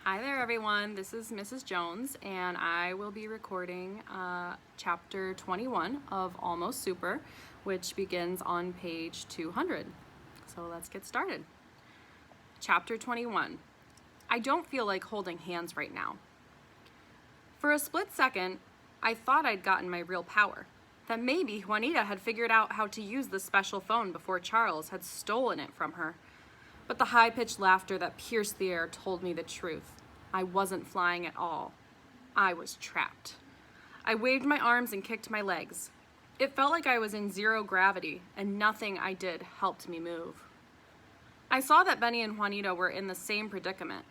Hi there everyone, this is Mrs. Jones and I will be recording chapter 21 of Almost Super, which begins on page 200. So let's get started. Chapter 21. I don't feel like holding hands right now. For a split second, I thought I'd gotten my real power, that maybe Juanita had figured out how to use the special phone before Charles had stolen it from her. But the high-pitched laughter that pierced the air told me the truth. I wasn't flying at all. I was trapped. I waved my arms and kicked my legs. It felt like I was in zero gravity, and nothing I did helped me move. I saw that Benny and Juanita were in the same predicament.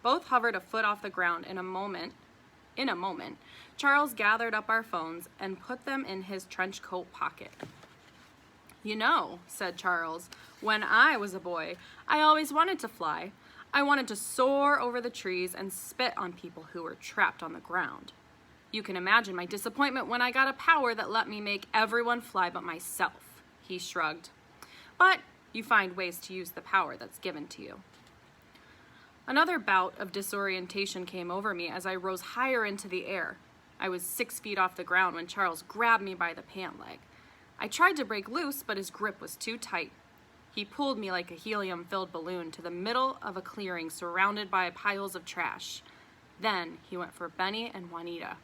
Both hovered a foot off the ground in a moment, Charles gathered up our phones and put them in his trench coat pocket. "You know," said Charles, "when I was a boy, I always wanted to fly. I wanted to soar over the trees and spit on people who were trapped on the ground. You can imagine my disappointment when I got a power that let me make everyone fly but myself," he shrugged. "But you find ways to use the power that's given to you." Another bout of disorientation came over me as I rose higher into the air. I was 6 feet off the ground when Charles grabbed me by the pant leg. I tried to break loose, but his grip was too tight. He pulled me like a helium-filled balloon to the middle of a clearing surrounded by piles of trash. Then he went for Benny and Juanita.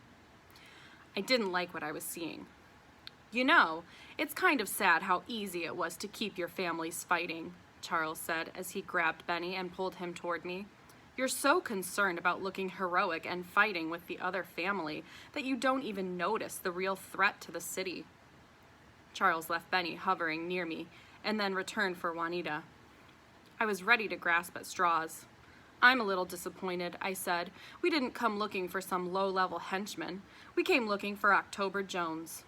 I didn't like what I was seeing. "You know, it's kind of sad how easy it was to keep your families fighting," Charles said as he grabbed Benny and pulled him toward me. "You're so concerned about looking heroic and fighting with the other family that you don't even notice the real threat to the city." Charles left Benny hovering near me and then returned for Juanita. I was ready to grasp at straws. "I'm a little disappointed," I said. "We didn't come looking for some low-level henchman. We came looking for October Jones."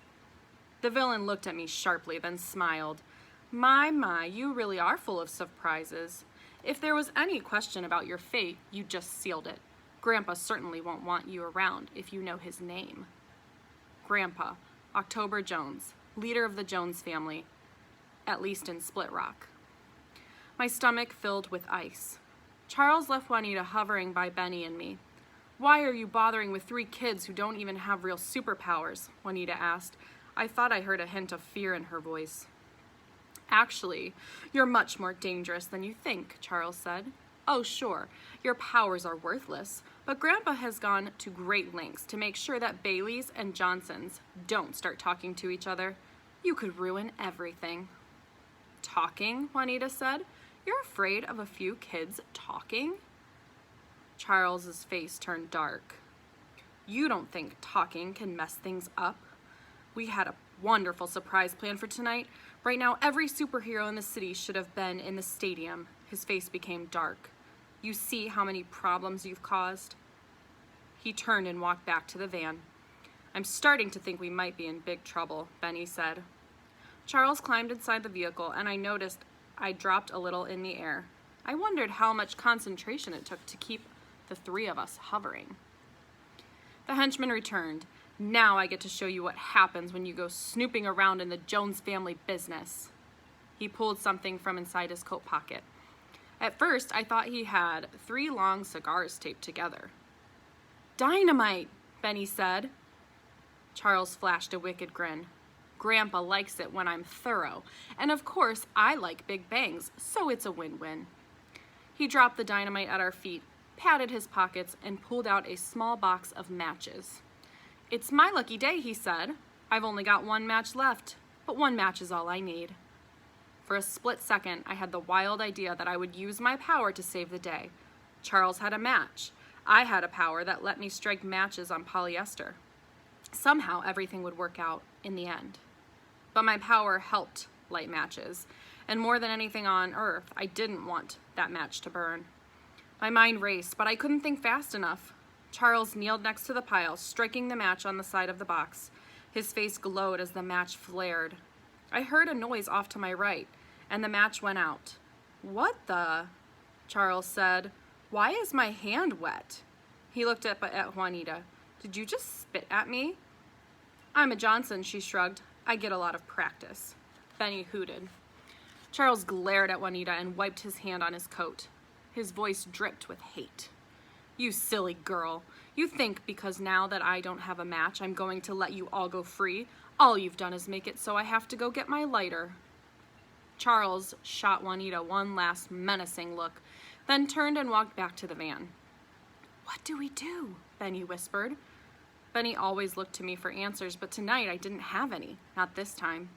The villain looked at me sharply, then smiled. My, you really are full of surprises. If there was any question about your fate, you just sealed it. Grandpa certainly won't want you around if you know his name." Grandpa, October Jones, leader of the Jones family, at least in Split Rock. My stomach filled with ice. Charles left Juanita hovering by Benny and me. "Why are you bothering with 3 kids who don't even have real superpowers?" Juanita asked. I thought I heard a hint of fear in her voice. "Actually, you're much more dangerous than you think," Charles said. "Oh, sure, your powers are worthless, but Grandpa has gone to great lengths to make sure that Baileys and Johnsons don't start talking to each other. You could ruin everything." "Talking?" Juanita said. "You're afraid of a few kids talking?" Charles's face turned dark. "You don't think talking can mess things up? We had a wonderful surprise plan for tonight. Right now, every superhero in the city should have been in the stadium." His face became dark. "You see how many problems you've caused?" He turned and walked back to the van. "I'm starting to think we might be in big trouble," Benny said. Charles climbed inside the vehicle, and I noticed I dropped a little in the air. I wondered how much concentration it took to keep the 3 of us hovering. The henchman returned. "Now I get to show you what happens when you go snooping around in the Jones family business." He pulled something from inside his coat pocket. At first, I thought he had 3 long cigars taped together. "Dynamite," Benny said. Charles flashed a wicked grin. "Grandpa likes it when I'm thorough, and of course I like big bangs, so it's a win-win." He dropped the dynamite at our feet, patted his pockets, and pulled out a small box of matches. "It's my lucky day," he said. "I've only got 1 match left, but 1 match is all I need." For a split second, I had the wild idea that I would use my power to save the day. Charles had a match. I had a power that let me strike matches on polyester. Somehow everything would work out in the end. But my power helped light matches, and more than anything on earth, I didn't want that match to burn. My mind raced, but I couldn't think fast enough. Charles kneeled next to the pile, striking the match on the side of the box. His face glowed as the match flared. I heard a noise off to my right, and the match went out. "What the?" Charles said. "Why is my hand wet?" He looked up at Juanita. "Did you just spit at me?" "I'm a Johnson," she shrugged. "I get a lot of practice." Benny hooted. Charles glared at Juanita and wiped his hand on his coat. His voice dripped with hate. You silly girl. You think because now that I don't have a match, I'm going to let you all go free? All you've done is make it so I have to go get my lighter. Charles shot Juanita one last menacing look, then turned and walked back to the van. What do we do? Benny whispered. Benny always looked to me for answers, but tonight I didn't have any, not this time.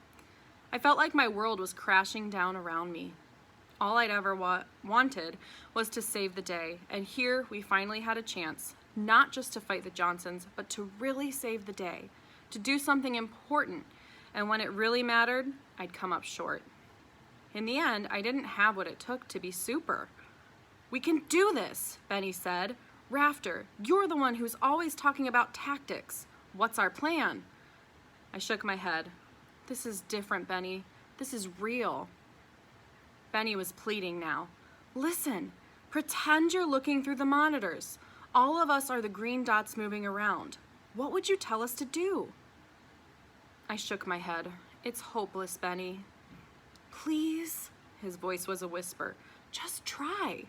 I felt like my world was crashing down around me. All I'd ever wanted was to save the day, and here we finally had a chance, not just to fight the Johnsons, but to really save the day, to do something important, and when it really mattered, I'd come up short. In the end, I didn't have what it took to be super. We can do this, Benny said. Rafter, you're the one who's always talking about tactics. What's our plan? I shook my head. This is different, Benny. This is real. Benny was pleading now. Listen, pretend you're looking through the monitors. All of us are the green dots moving around. What would you tell us to do? I shook my head. It's hopeless, Benny. Please? His voice was a whisper. Just try.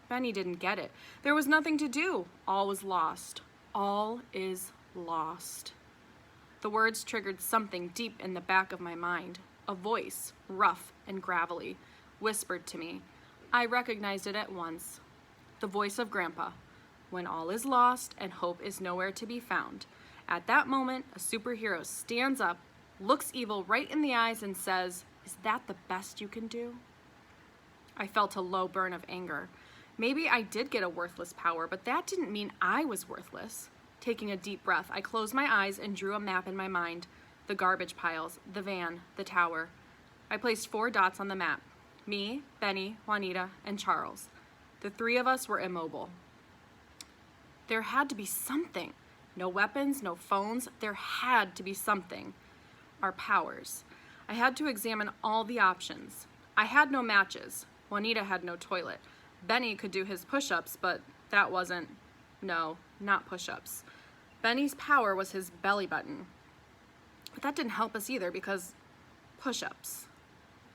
Benny didn't get it. There was nothing to do. All was lost. All is lost. The words triggered something deep in the back of my mind. A voice, rough and gravelly, whispered to me. I recognized it at once. The voice of Grandpa. When all is lost and hope is nowhere to be found. At that moment, a superhero stands up, looks evil right in the eyes and says, "Is that the best you can do?" I felt a low burn of anger. Maybe I did get a worthless power, but that didn't mean I was worthless. Taking a deep breath, I closed my eyes and drew a map in my mind. The garbage piles, the van, the tower. I placed 4 dots on the map. Me, Benny, Juanita, and Charles. The 3 of us were immobile. There had to be something. No weapons, no phones. There had to be something. Our powers. I had to examine all the options. I had no matches. Juanita had no toilet. Benny could do his push-ups, but that wasn't... No, not push-ups. Benny's power was his belly button. But that didn't help us either because push-ups.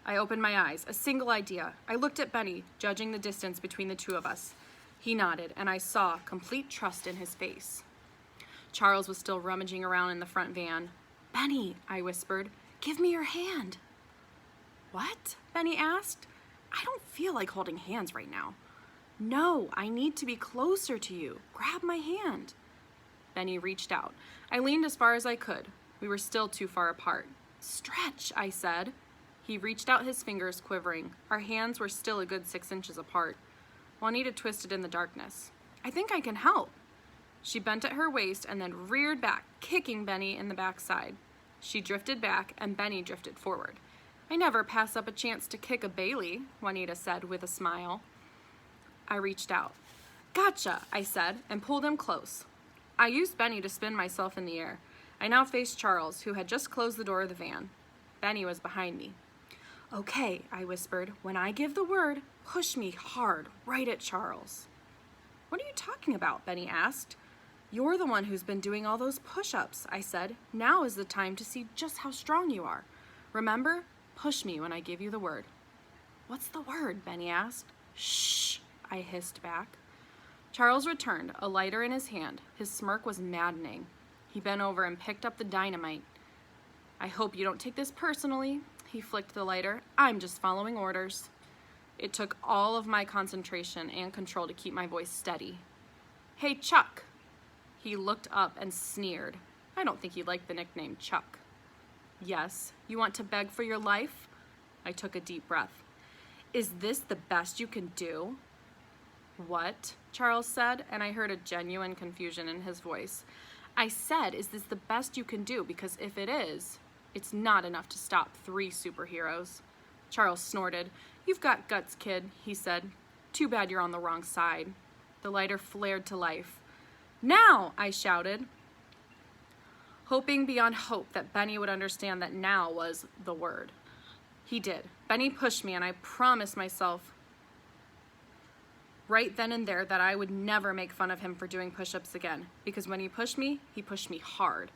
I opened my eyes, a single idea. I looked at Benny, judging the distance between the 2 of us. He nodded, and I saw complete trust in his face. Charles was still rummaging around in the front van. Benny, I whispered, give me your hand. What? Benny asked. I don't feel like holding hands right now. No, I need to be closer to you. Grab my hand. Benny reached out. I leaned as far as I could. We were still too far apart. Stretch, I said. He reached out his fingers, quivering. Our hands were still a good 6 inches apart. Juanita twisted in the darkness. I think I can help. She bent at her waist and then reared back, kicking Benny in the backside. She drifted back and Benny drifted forward. I never pass up a chance to kick a Bailey, Juanita said with a smile. I reached out. Gotcha, I said, and pulled him close. I used Benny to spin myself in the air. I now faced Charles, who had just closed the door of the van. Benny was behind me. Okay, I whispered, when I give the word, push me hard, right at Charles. What are you talking about? Benny asked. You're the one who's been doing all those push-ups, I said. Now is the time to see just how strong you are. Remember? Push me when I give you the word. What's the word? Benny asked. Shh, I hissed back. Charles returned, a lighter in his hand. His smirk was maddening. He bent over and picked up the dynamite. I hope you don't take this personally. He flicked the lighter. I'm just following orders. It took all of my concentration and control to keep my voice steady. Hey, Chuck. He looked up and sneered. I don't think he liked the nickname Chuck. Yes, you want to beg for your life? I took a deep breath. Is this the best you can do? What? Charles said, and I heard a genuine confusion in his voice. I said, is this the best you can do? Because if it is, it's not enough to stop 3 superheroes. Charles snorted. You've got guts, kid, he said. Too bad you're on the wrong side. The lighter flared to life. Now, I shouted, hoping beyond hope that Benny would understand that now was the word. He did. Benny pushed me, and I promised myself right then and there that I would never make fun of him for doing push-ups again, because when he pushed me hard.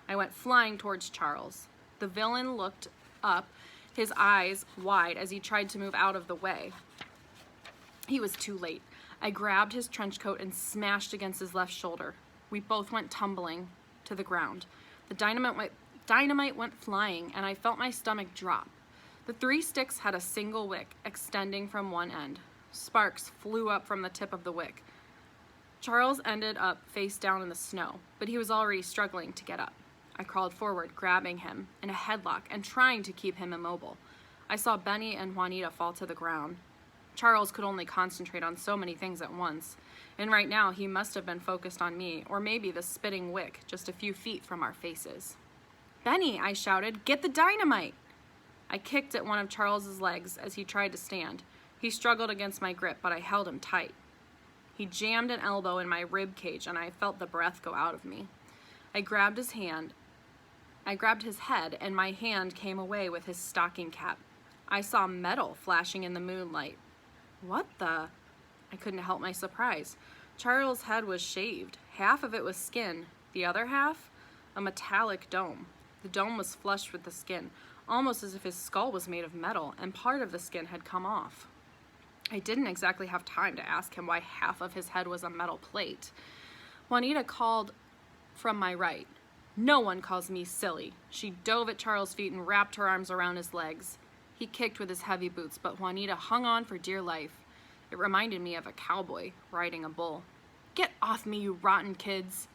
I went flying towards Charles. The villain looked up, his eyes wide as he tried to move out of the way. He was too late. I grabbed his trench coat and smashed against his left shoulder. We both went tumbling to the ground. The dynamite went flying, and I felt my stomach drop. The 3 sticks had a single wick extending from one end. Sparks flew up from the tip of the wick. Charles ended up face down in the snow, but he was already struggling to get up. I crawled forward, grabbing him in a headlock and trying to keep him immobile. I saw Benny and Juanita fall to the ground. Charles could only concentrate on so many things at once, and right now he must have been focused on me, or maybe the spitting wick just a few feet from our faces. "Benny," I shouted, "get the dynamite!" I kicked at one of Charles's legs as he tried to stand. He struggled against my grip, but I held him tight. He jammed an elbow in my rib cage, and I felt the breath go out of me. I grabbed his head, and my hand came away with his stocking cap. I saw metal flashing in the moonlight. What the? I couldn't help my surprise. Charles' head was shaved. Half of it was skin. The other half? A metallic dome. The dome was flush with the skin, almost as if his skull was made of metal, and part of the skin had come off. I didn't exactly have time to ask him why half of his head was a metal plate. Juanita called from my right. "No one calls me silly." She dove at Charles' feet and wrapped her arms around his legs. He kicked with his heavy boots, but Juanita hung on for dear life. It reminded me of a cowboy riding a bull. "Get off me, you rotten kids."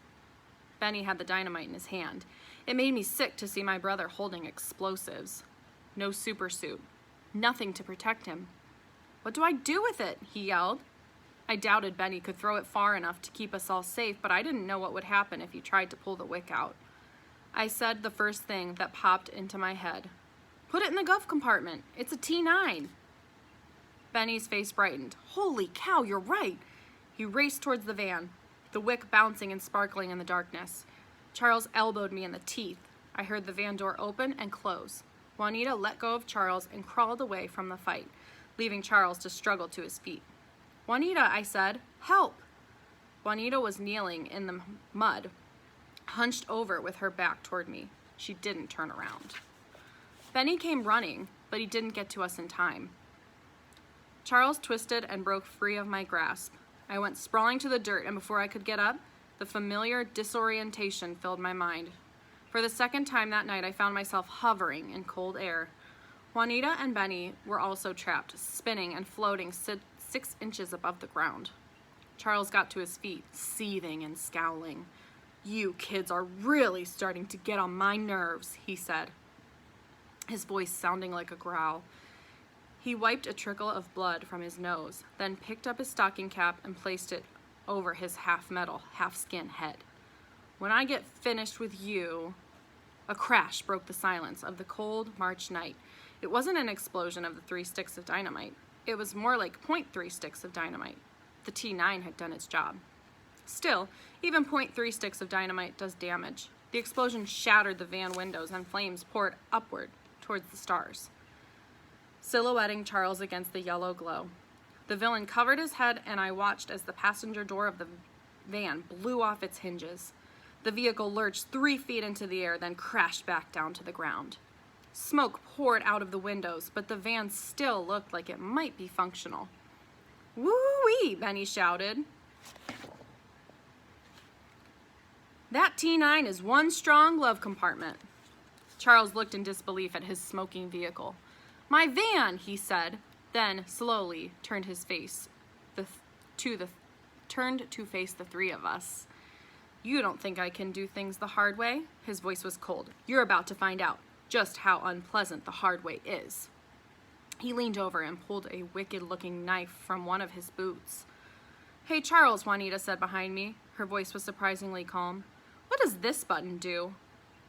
Benny had the dynamite in his hand. It made me sick to see my brother holding explosives. No super suit. Nothing to protect him. "What do I do with it?" he yelled. I doubted Benny could throw it far enough to keep us all safe, but I didn't know what would happen if he tried to pull the wick out. I said the first thing that popped into my head. "Put it in the glove compartment. It's a T9. Benny's face brightened. "Holy cow, you're right." He raced towards the van, the wick bouncing and sparkling in the darkness. Charles elbowed me in the teeth. I heard the van door open and close. Juanita let go of Charles and crawled away from the fight, leaving Charles to struggle to his feet. "Juanita," I said, "help." Juanita was kneeling in the mud, hunched over with her back toward me. She didn't turn around. Benny came running, but he didn't get to us in time. Charles twisted and broke free of my grasp. I went sprawling to the dirt, and before I could get up, the familiar disorientation filled my mind. For the second time that night, I found myself hovering in cold air. Juanita and Benny were also trapped, spinning and floating 6 inches above the ground. Charles got to his feet, seething and scowling. "You kids are really starting to get on my nerves," he said, his voice sounding like a growl. He wiped a trickle of blood from his nose, then picked up his stocking cap and placed it over his half-metal, half-skin head. "When I get finished with you..." A crash broke the silence of the cold March night. It wasn't an explosion of the 3 sticks of dynamite. It was more like 0.3 sticks of dynamite. The T9 had done its job. Still, even 0.3 sticks of dynamite does damage. The explosion shattered the van windows and flames poured upward towards the stars, silhouetting Charles against the yellow glow. The villain covered his head, and I watched as the passenger door of the van blew off its hinges. The vehicle lurched 3 feet into the air, then crashed back down to the ground. Smoke poured out of the windows, but the van still looked like it might be functional. "Woo-wee!" Benny shouted. "That T9 is one strong glove compartment." Charles looked in disbelief at his smoking vehicle. "My van," he said, then slowly turned to face the 3 of us. "You don't think I can do things the hard way?" His voice was cold. "You're about to find out just how unpleasant the hard way is." He leaned over and pulled a wicked-looking knife from one of his boots. "Hey, Charles," Juanita said behind me. Her voice was surprisingly calm. "What does this button do?"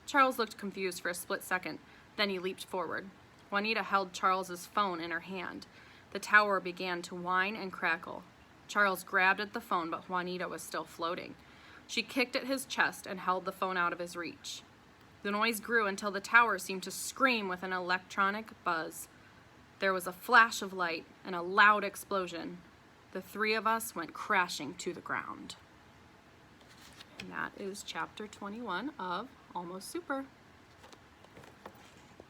Charles looked confused for a split second. Then he leaped forward. Juanita held Charles's phone in her hand. The tower began to whine and crackle. Charles grabbed at the phone, but Juanita was still floating. She kicked at his chest and held the phone out of his reach. The noise grew until the tower seemed to scream with an electronic buzz. There was a flash of light and a loud explosion. The 3 of us went crashing to the ground. And that is chapter 21 of Almost Super.